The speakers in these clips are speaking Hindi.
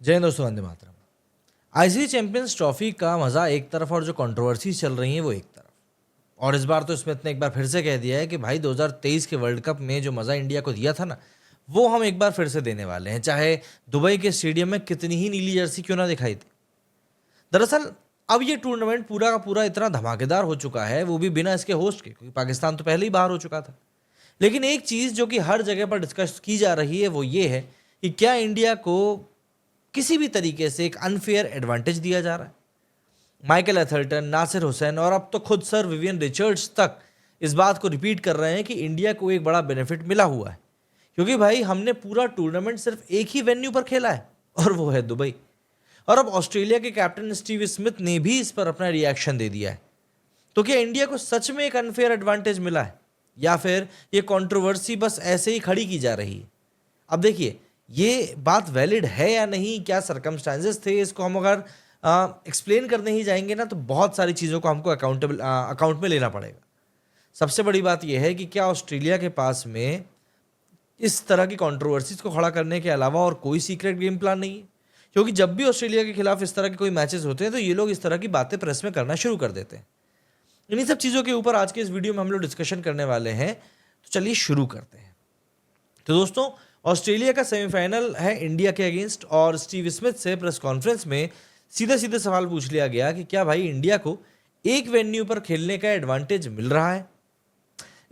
जय हिंद दोस्तों, Vande Mataram. ICC champions trophy का मजा एक तरफ और जो कंट्रोवर्सी चल रही है वो एक तरफ। और इस बार तो स्मिथ ने एक बार फिर से कह दिया है कि भाई 2023 के वर्ल्ड कप में जो मजा इंडिया को दिया था ना, वो हम एक बार फिर से देने वाले हैं, चाहे दुबई के स्टेडियम में कितनी ही नीली जर्सी क्यों ना दिखाई थी। दरअसल अब ये टूर्नामेंट पूरा का पूरा इतना धमाकेदार हो चुका है, वो भी बिना इसके होस्ट के, क्योंकि पाकिस्तान तो पहले ही बाहर हो चुका था। लेकिन एक चीज जो कि हर जगह पर डिस्कस की जा रही है वो ये है कि क्या इंडिया को किसी भी तरीके से एक अनफेयर एडवांटेज दिया जा रहा है। माइकल एथर्टन, नासिर हुसैन और अब तो खुद सर विवियन रिचर्ड्स तक इस बात को रिपीट कर रहे हैं कि इंडिया को एक बड़ा बेनिफिट मिला हुआ है, क्योंकि भाई हमने पूरा टूर्नामेंट सिर्फ एक ही वेन्यू पर खेला है और वो है दुबई। और अब ऑस्ट्रेलिया के कैप्टन स्टीव स्मिथ ने भी इस पर अपना रिएक्शन दे दिया है। तो क्या इंडिया को सच में एक अनफेयर एडवांटेज मिला है, या फिर ये कंट्रोवर्सी बस ऐसे ही खड़ी की जा रही है? अब देखिए, ये बात वैलिड है या नहीं, क्या सरकमस्टांसेस थे, इसको हम अगर एक्सप्लेन करने ही जाएंगे ना, तो बहुत सारी चीज़ों को हमको अकाउंट में लेना पड़ेगा। सबसे बड़ी बात यह है कि क्या ऑस्ट्रेलिया के पास में इस तरह की कंट्रोवर्सीज को खड़ा करने के अलावा और कोई सीक्रेट गेम प्लान नहीं है? क्योंकि जब भी ऑस्ट्रेलिया के खिलाफ इस तरह के कोई मैचेस होते हैं तो ये लोग इस तरह की बातें प्रेस में करना शुरू कर देते हैं। इन्हीं सब चीज़ों के ऊपर आज के इस वीडियो में हम लोग डिस्कशन करने वाले हैं, तो चलिए शुरू करते हैं। तो दोस्तों, ऑस्ट्रेलिया का सेमीफाइनल है इंडिया के अगेंस्ट, और स्टीव स्मिथ से प्रेस कॉन्फ्रेंस में सीधे सीधे सवाल पूछ लिया गया कि क्या भाई इंडिया को एक वेन्यू पर खेलने का एडवांटेज मिल रहा है।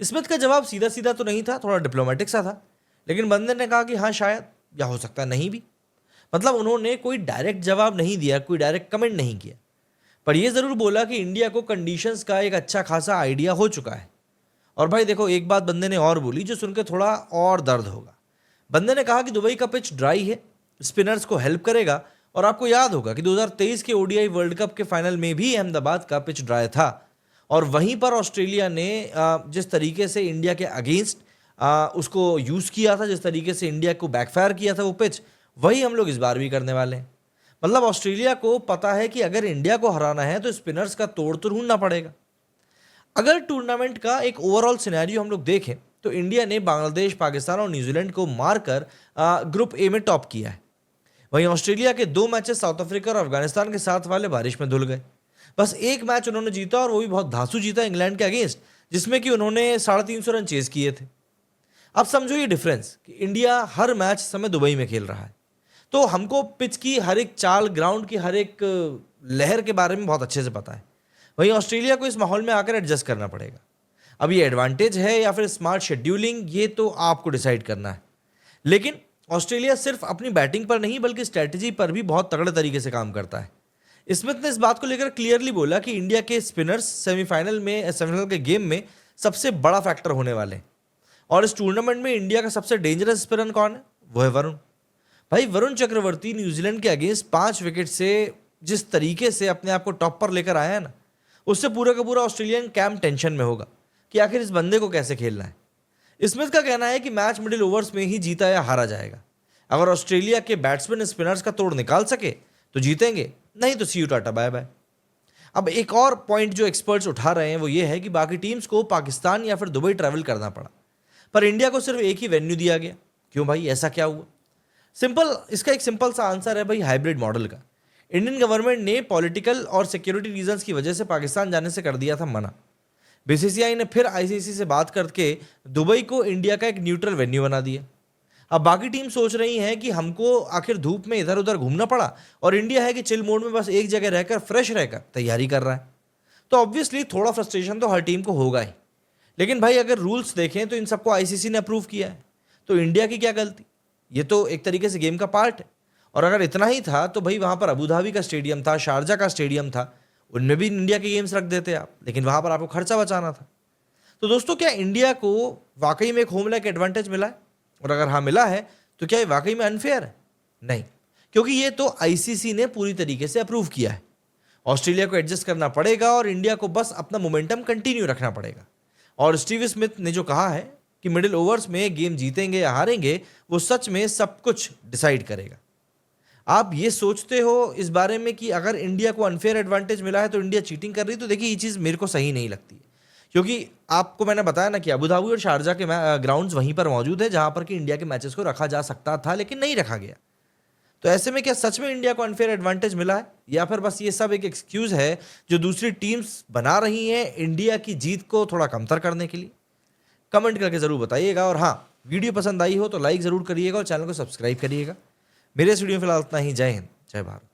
स्मिथ का जवाब सीधा सीधा तो नहीं था, थोड़ा डिप्लोमेटिक सा था, लेकिन बंदे ने कहा कि हाँ शायद, या हो सकता नहीं भी। मतलब उन्होंने कोई डायरेक्ट जवाब नहीं दिया, कोई डायरेक्ट कमेंट नहीं किया, पर यह जरूर बोला कि इंडिया को कंडीशंस का एक अच्छा खासा आइडिया हो चुका है। और भाई देखो, एक बात बंदे ने और बोली जो सुनकर थोड़ा और दर्द होगा। बंदे ने कहा कि दुबई का पिच ड्राई है, स्पिनर्स को हेल्प करेगा। और आपको याद होगा कि 2023 के ओडीआई वर्ल्ड कप के फाइनल में भी अहमदाबाद का पिच ड्राई था, और वहीं पर ऑस्ट्रेलिया ने जिस तरीके से इंडिया के अगेंस्ट उसको यूज़ किया था, जिस तरीके से इंडिया को बैकफायर किया था वो पिच, वही हम लोग इस बार भी करने वाले हैं। मतलब ऑस्ट्रेलिया को पता है कि अगर इंडिया को हराना है तो स्पिनर्स का तोड़ तो ढूंढना पड़ेगा। अगर टूर्नामेंट का एक ओवरऑल सिनेरियो हम लोग देखें तो इंडिया ने बांग्लादेश, पाकिस्तान और न्यूजीलैंड को मारकर ग्रुप ए में टॉप किया है। वहीं ऑस्ट्रेलिया के 2 मैचेस साउथ अफ्रीका और अफगानिस्तान के साथ वाले बारिश में धुल गए। बस एक मैच उन्होंने जीता, और वो भी बहुत धांसू जीता, इंग्लैंड के अगेंस्ट, जिसमें कि उन्होंने 350 रन चेज किए थे। अब समझो ये डिफरेंस कि इंडिया हर मैच इस समय दुबई में खेल रहा है, तो हमको पिच की हर एक चाल, ग्राउंड की हर एक लहर के बारे में बहुत अच्छे से पता है। वहीं ऑस्ट्रेलिया को इस माहौल में आकर एडजस्ट करना पड़ेगा। अब ये एडवांटेज है या फिर स्मार्ट शेड्यूलिंग, ये तो आपको डिसाइड करना है। लेकिन ऑस्ट्रेलिया सिर्फ अपनी बैटिंग पर नहीं बल्कि स्ट्रैटेजी पर भी बहुत तगड़े तरीके से काम करता है। स्मिथ ने इस बात को लेकर क्लियरली बोला कि इंडिया के स्पिनर्स सेमीफाइनल के गेम में सबसे बड़ा फैक्टर होने वाले हैं। और इस टूर्नामेंट में इंडिया का सबसे डेंजरस स्पिनर कौन है? वो है वरुण। भाई वरुण चक्रवर्ती न्यूजीलैंड के अगेंस्ट 5 विकेट से जिस तरीके से अपने आप को टॉप पर लेकर आया है ना, उससे पूरा का पूरा ऑस्ट्रेलियन कैंप टेंशन में होगा कि आखिर इस बंदे को कैसे खेलना है। स्मिथ का कहना है कि मैच मिडिल ओवर्स में ही जीता या हारा जाएगा। अगर ऑस्ट्रेलिया के बैट्समैन स्पिनर्स का तोड़ निकाल सके तो जीतेंगे, नहीं तो सी यू टाटा बाय बाय। अब एक और पॉइंट जो एक्सपर्ट्स उठा रहे हैं वो ये है कि बाकी टीम्स को पाकिस्तान या फिर दुबई ट्रैवल करना पड़ा, पर इंडिया को सिर्फ एक ही वेन्यू दिया गया। क्यों भाई, ऐसा क्या हुआ? इसका एक सिंपल सा आंसर है भाई, हाइब्रिड मॉडल का। इंडियन गवर्नमेंट ने पॉलिटिकल और सिक्योरिटी रीजंस की वजह से पाकिस्तान जाने से कर दिया था मना। बीसीसीआई ने फिर आईसीसी से बात करके दुबई को इंडिया का एक न्यूट्रल वेन्यू बना दिया। अब बाकी टीम सोच रही है कि हमको आखिर धूप में इधर उधर घूमना पड़ा, और इंडिया है कि चिल मोड में बस एक जगह रहकर फ्रेश रहकर तैयारी कर रहा है। तो ऑब्वियसली थोड़ा फ्रस्ट्रेशन तो हर टीम को होगा ही। लेकिन भाई अगर रूल्स देखें तो इन सबको आईसीसी ने अप्रूव किया है, तो इंडिया की क्या गलती? ये तो एक तरीके से गेम का पार्ट है। और अगर इतना ही था तो भाई वहां पर अबू धाबी का स्टेडियम था, शारजा का स्टेडियम था, उनमें भी इंडिया के गेम्स रख देते आप, लेकिन वहां पर आपको खर्चा बचाना था। तो दोस्तों, क्या इंडिया को वाकई में एक होम लाइक एडवांटेज मिला है? और अगर हाँ मिला है तो क्या ये वाकई में अनफेयर है? नहीं, क्योंकि ये तो आईसीसी ने पूरी तरीके से अप्रूव किया है। ऑस्ट्रेलिया को एडजस्ट करना पड़ेगा और इंडिया को बस अपना मोमेंटम कंटिन्यू रखना पड़ेगा। और स्टीव स्मिथ ने जो कहा है कि मिडिल ओवर्स में गेम जीतेंगे या हारेंगे, वो सच में सब कुछ डिसाइड करेगा। आप ये सोचते हो इस बारे में कि अगर इंडिया को अनफेयर एडवांटेज मिला है तो इंडिया चीटिंग कर रही है, तो देखिए ये चीज़ मेरे को सही नहीं लगती है। क्योंकि आपको मैंने बताया ना कि अबू धाबी और शारजा के ग्राउंड्स वहीं पर मौजूद है जहां पर कि इंडिया के मैचेस को रखा जा सकता था, लेकिन नहीं रखा गया। तो ऐसे में क्या सच में इंडिया को अनफेयर एडवांटेज मिला है, या फिर बस ये सब एक एक्सक्यूज है जो दूसरी टीम्स बना रही हैं इंडिया की जीत को थोड़ा कमतर करने के लिए? कमेंट करके जरूर बताइएगा। और हाँ, वीडियो पसंद आई हो तो लाइक जरूर करिएगा और चैनल को सब्सक्राइब करिएगा। मेरे इस वीडियो में फिलहाल इतना ही। जय हिंद, जय भारत।